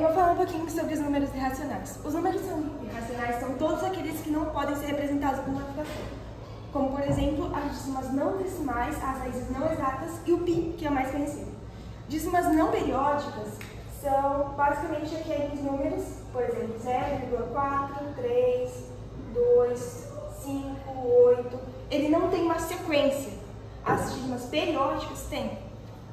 vou falar um pouquinho sobre os números irracionais. Os números irracionais são todos aqueles que não podem ser representados por uma fração, como, por exemplo, as dízimas não decimais, as raízes não exatas e o π, que é o mais conhecido. Dízimas não periódicas são basicamente aqueles números, por exemplo, 0,4, 3, 2, 5, 8. Ele não tem uma sequência. As dízimas periódicas têm.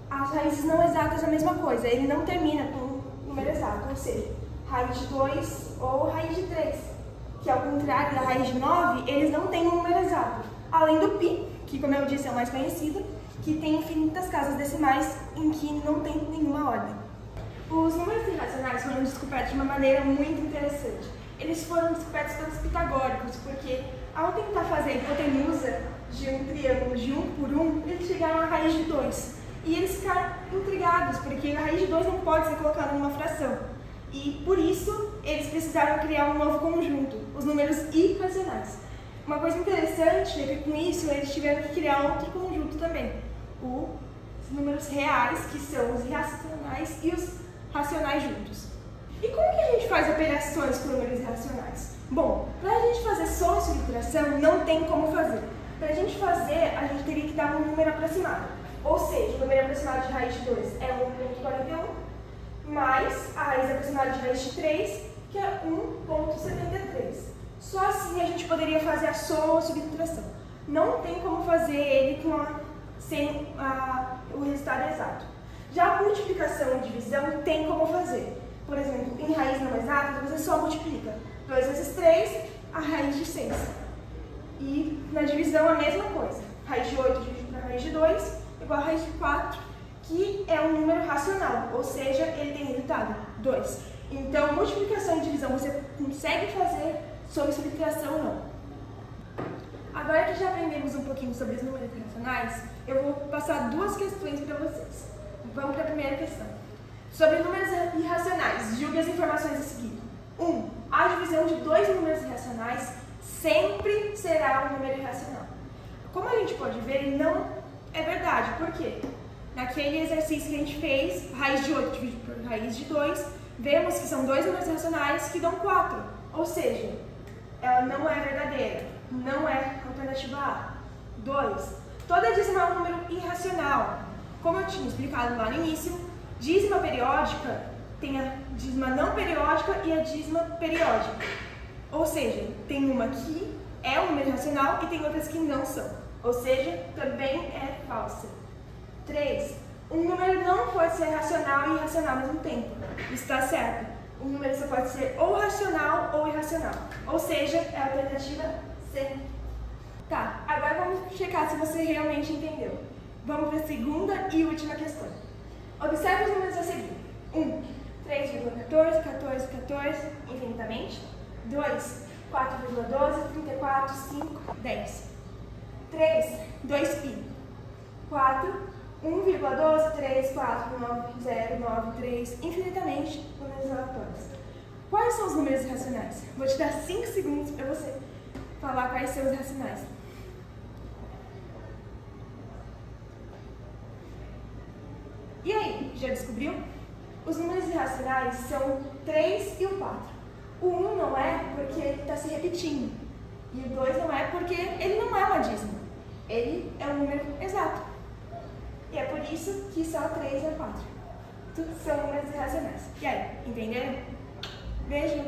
As raízes não exatas é a mesma coisa, ele não termina com um número exato, ou seja, raiz de 2 ou raiz de 3, que ao contrário da raiz de 9, eles não têm um número exato. Além do π, que como eu disse é o mais conhecido, que tem infinitas casas decimais em que não tem nenhuma ordem. Os números irracionais foram descobertos de uma maneira muito interessante. Eles foram descobertos pelos pitagóricos, porque ao tentar fazer a hipotenusa de um triângulo de 1 por 1, eles chegaram à raiz de 2. E eles ficaram intrigados, porque a raiz de 2 não pode ser colocada numa fração. E, por isso, eles precisaram criar um novo conjunto, os números irracionais. Uma coisa interessante é que, com isso, eles tiveram que criar outro conjunto também. Os números reais, que são os irracionais e os racionais juntos. E como que a gente faz operações com números irracionais? Bom, para a gente fazer só a subtração, não tem como fazer. Para a gente fazer, a gente teria que dar um número aproximado. Ou seja, o número aproximado de raiz de 2 é 1,41, mais a raiz aproximada de raiz de 3, que é 1,73. Só assim a gente poderia fazer a soma ou a subtração. Não tem como fazer ele sem o resultado exato. Já a multiplicação e divisão tem como fazer. Por exemplo, em raiz não exata, você só multiplica 2 vezes 3, a raiz de 6. E na divisão a mesma coisa. Raiz de 8 dividido por raiz de 2 igual a raiz de 4, que é um número racional, ou seja, ele tem resultado 2. Então, multiplicação e divisão você consegue fazer, sobre subtração não. Agora que já aprendemos um pouquinho sobre os números irracionais, eu vou passar duas questões para vocês. Vamos para a primeira questão. Sobre números irracionais, julgue as informações a seguir. 1. A divisão de dois números irracionais sempre será um número irracional. Como a gente pode ver, não é verdade. Por quê? Naquele exercício que a gente fez, raiz de 8 dividido por raiz de 2, vemos que são dois números irracionais que dão 4. Ou seja, ela não é verdadeira. Não é alternativa A. 2. Toda dízima é um número irracional. Como eu tinha explicado lá no início, dízima periódica tem a dízima não periódica e a dízima periódica. Ou seja, tem uma que é um número irracional e tem outras que não são. Ou seja, também é falsa. 3. Um número não pode ser racional e irracional ao mesmo tempo. Está certo. Um número só pode ser ou racional ou irracional. Ou seja, é a alternativa C. Tá, agora vamos checar se você realmente entendeu. Vamos para a segunda e última questão. Observe os números a seguir. 1. 3,14, 14, 14, infinitamente. 2. 4,12, 34, 5, 10. 3, 2π. 4, 1,12, 3, 4, 9, 0, 9, 3, infinitamente, números aleatórios. Quais são os números irracionais? Vou te dar 5 segundos para você falar quais são os racionais. E aí, já descobriu? Os números irracionais são 3 e o 4. O 1 não é porque ele está se repetindo. E o 2 não é porque ele não é uma dízima. Ele é um número exato. E é por isso que só 3 e 4. Tudo são números irracionais. E aí, entenderam? Beijo!